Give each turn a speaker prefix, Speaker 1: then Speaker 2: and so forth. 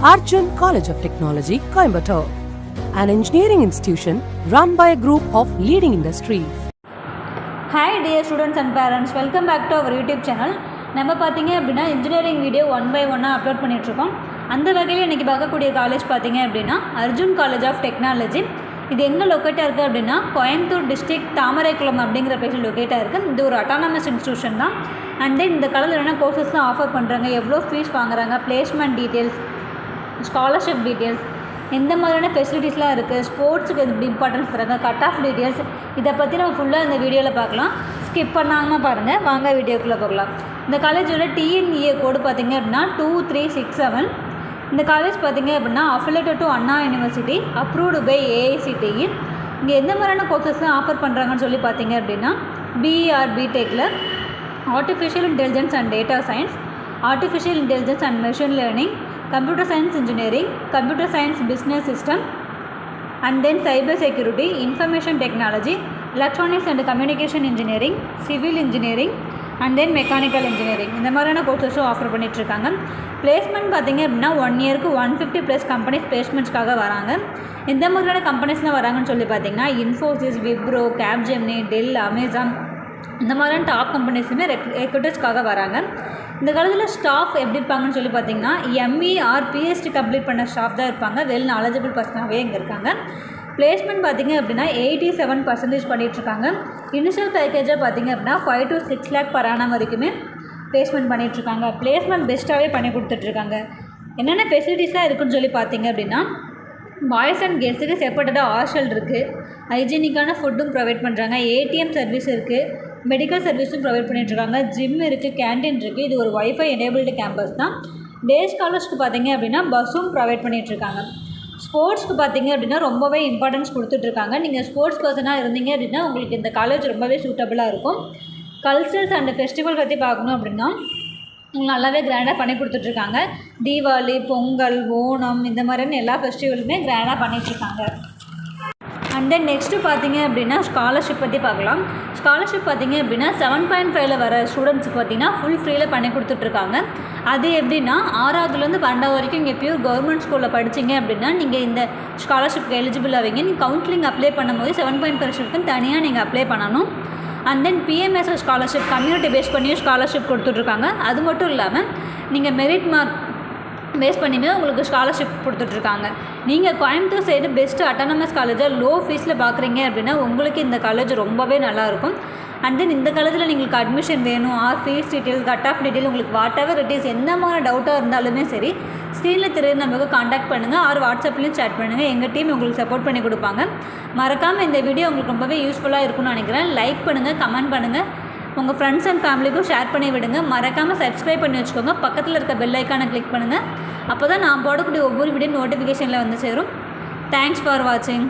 Speaker 1: Arjun College of Technology, Coimbatore, an engineering institution run by a group of leading industries.
Speaker 2: Hi dear students and parents, welcome back to our YouTube channel. நம்ம பார்த்தீங்க அப்படின்னா engineering video 1 by 1 upload பண்ணிகிட்ருக்கோம். அந்த வகையில் இன்றைக்கி பார்க்கக்கூடிய college பார்த்தீங்க அப்படின்னா அர்ஜுன் காலேஜ் ஆஃப் டெக்னாலஜி. இது எங்கே லொக்கேட்டாக இருக்குது அப்படின்னா கோயம்புத்தூர் டிஸ்ட்ரிக்ட் தாமரைக்குளம் அப்படிங்கிற பிளேஸில் லொக்கேட்டாக இருக்குது. இது ஒரு அட்டானமஸ் இன்ஸ்டியூஷன் தான். அண்ட் தென் இந்த காலேஜில் என்ன கோர்சஸ்லாம் ஆஃபர் பண்ணுறாங்க, எவ்வளோ ஃபீஸ் வாங்குறாங்க, பிளேஸ்மெண்ட் டீட்டெயில்ஸ், ஸ்காலர்ஷிப் டீட்டெயில்ஸ், எந்த மாதிரியான ஃபெசிலிட்டிஸ்லாம் இருக்குது, ஸ்போர்ட்ஸுக்கு எப்படி இம்பார்ட்டன்ஸ் தராங்க, கட் ஆஃப் டீட்டெயில்ஸ், இதை பற்றி நம்ம ஃபுல்லாக இந்த வீடியோவில் பார்க்கலாம். ஸ்கிப் பண்ணாமல் பாருங்கள், வாங்க வீடியோக்குள்ளே போகலாம். இந்த காலேஜோட டிஎன்இஏ கோடு பார்த்திங்க அப்படின்னா 2367. இந்த காலேஜ் பார்த்திங்க அப்படின்னா affiliated to Anna university, approved by AICTE. இங்கே எந்த மாதிரியான கோர்சஸ்லாம் ஆஃபர் பண்ணுறாங்கன்னு சொல்லி பார்த்தீங்க அப்படின்னா பிஇஆர் பிடெக்கில் artificial intelligence and data science, artificial intelligence and machine learning, computer science engineering, computer science business system, and then cyber security, information technology, electronics and communication engineering, civil engineering, and then mechanical engineering, இந்த மாதிரியான கோர்சஸும் offer பண்ணிகிட்ருக்காங்க. Placement பார்த்திங்க அப்படின்னா 1 இயருக்கு 150+ companies பிளேஸ்மெண்ட்ஸ்க்காக வராங்க. எந்த மாதிரியான கம்பெனிஸ்லாம் வராங்கன்னு சொல்லி பார்த்திங்கன்னா Infosys, Wipro, Capgemini, Dell, Amazon, இந்த மாதிரியான டாப் கம்பெனிஸுமே ரெக்ரூட்டர்ஸ்க்காக வராங்க. இந்த காலத்தில் ஸ்டாஃப் எப்படி இருப்பாங்கன்னு சொல்லி பார்த்தீங்கன்னா எம்இஆர் பிஹெச்டி கம்ப்ளீட் பண்ண ஸ்டாஃப் தான் இருப்பாங்க. வெல் நாலேஜபிள் பர்சனாகவே இங்கே இருக்காங்க. பிளேஸ்மெண்ட் பார்த்திங்க அப்படின்னா 87% பண்ணிகிட்ருக்காங்க. இனிஷியல் பேக்கேஜாக பார்த்திங்க அப்படின்னா 5 to 6 lakh per annum வரைக்குமே பிளேஸ்மெண்ட் பண்ணிகிட்ருக்காங்க. பிளேஸ்மெண்ட் பெஸ்ட்டாகவே பண்ணி கொடுத்துட்ருக்காங்க. என்னென்ன ஃபெசிலிட்டிஸாக இருக்குன்னு சொல்லி பார்த்தீங்க அப்படின்னா பாய்ஸ் அண்ட் கேர்ள்ஸுக்கு செப்பரேட்டடாக ஹாஸ்டல் இருக்குது, ஹைஜீனிக்கான ஃபுட்டும் ப்ரொவைட் பண்ணுறாங்க, ஏடிஎம் சர்வீஸ் இருக்குது, மெடிக்கல் சர்வீஸும் ப்ரொவைட் பண்ணிகிட்ருக்காங்க, ஜிம் இருக்குது, கேன்டீன் இருக்குது. இது ஒரு வைஃபை எனேபிள்டு கேம்பஸ் தான். டே ஸ்காலர்ஸ்க்கு பார்த்திங்க அப்படின்னா பஸ்ஸும் ப்ரொவைட் பண்ணிகிட்ருக்காங்க. ஸ்போர்ட்ஸ்க்கு பார்த்திங்க அப்படின்னா ரொம்பவே இம்பார்ட்டன்ஸ் கொடுத்துட்ருக்காங்க. நீங்கள் ஸ்போர்ட்ஸ் பர்சனாக இருந்தீங்க அப்படின்னா உங்களுக்கு இந்த காலேஜ் ரொம்பவே சூட்டபுளாக இருக்கும். கல்ச்சர்ஸ் அண்ட் ஃபெஸ்டிவல் பற்றி பார்க்கணும் அப்படின்னா உங்களுக்கு நல்லாவே கிராண்டாக பண்ணி கொடுத்துட்ருக்காங்க. தீபாவளி, பொங்கல், ஓணம், இந்த மாதிரியான எல்லா ஃபெஸ்டிவலுமே கிராண்டாக பண்ணிகிட்ருக்காங்க. அண்ட் தென் நெக்ஸ்ட்டு பார்த்திங்க அப்படின்னா ஸ்காலர்ஷிப் பற்றி பார்க்கலாம். ஸ்காலர்ஷிப் பார்த்திங்க அப்படின்னா 7.5 வர ஸ்டூடெண்ட்ஸுக்கு பார்த்திங்கன்னா ஃபுல் ஃப்ரீயில் பண்ணி கொடுத்துட்ருக்காங்க. அது எப்படின்னா 6ஆவதுலேருந்து 12ஆவது வரைக்கும் இங்கே பியூர் கவர்மெண்ட் ஸ்கூலில் படிச்சிங்க அப்படின்னா நீங்கள் இந்த ஸ்காலர்ஷிப்க்கு எலிஜிபிள் ஆவீங்க. நீங்கள் கவுன்சிலிங் அப்ளை பண்ணும்போது 7.5% தனியாக நீங்கள் அப்ளை பண்ணணும். And then PMSS scholarship community base பண்ணியும் ஸ்காலர்ஷிப் கொடுத்துட்ருக்காங்க. அது மட்டும் இல்லாமல் நீங்கள் மெரிட் மார்க் பேஸ் பண்ணியுமே உங்களுக்கு ஸ்காலர்ஷிப் கொடுத்துட்ருக்காங்க. நீங்கள் கோயம்புத்தூர் சைடு பெஸ்ட்டு அட்டானமஸ் காலேஜாக லோ ஃபீஸில் பார்க்குறீங்க அப்படின்னா உங்களுக்கு இந்த காலேஜ் ரொம்பவே நல்லாயிருக்கும். அண்ட் தென் இந்த காலேஜில் உங்களுக்கு அட்மிஷன் வேணும், or fees detail, cut off detail, உங்களுக்கு வாட் எவர் இட் இஸ், எந்த மாதிரி டவுட்டாக இருந்தாலுமே சரி ஸ்க்ரீனில் தெரியுது நமக்கு காண்டாக்ட் பண்ணுங்கள், ஆர் வாட்ஸ்அப்லேயும் சேட் பண்ணுங்கள். எங்கள் டீம் உங்களுக்கு சப்போர்ட் பண்ணி கொடுப்பாங்க. மறக்காமல் இந்த வீடியோ உங்களுக்கு ரொம்பவே யூஸ்ஃபுல்லாக இருக்கும்னு நினைக்கிறேன். லைக் பண்ணுங்கள், கமெண்ட் பண்ணுங்கள், உங்கள் ஃப்ரெண்ட்ஸ் அண்ட் ஃபேமிலிக்கும் ஷேர் பண்ணி விடுங்க. மறக்காமல் சப்ஸ்கிரைப் பண்ணி வச்சுக்கோங்க. பக்கத்தில் இருக்க பெல் ஐக்கானை கிளிக் பண்ணுங்கள். அப்போ தான் நான் போடக்கூடிய ஒவ்வொரு வீடியோ நோட்டிஃபிகேஷனில் வந்து சேரும். தேங்க்ஸ் ஃபார் வாட்சிங்.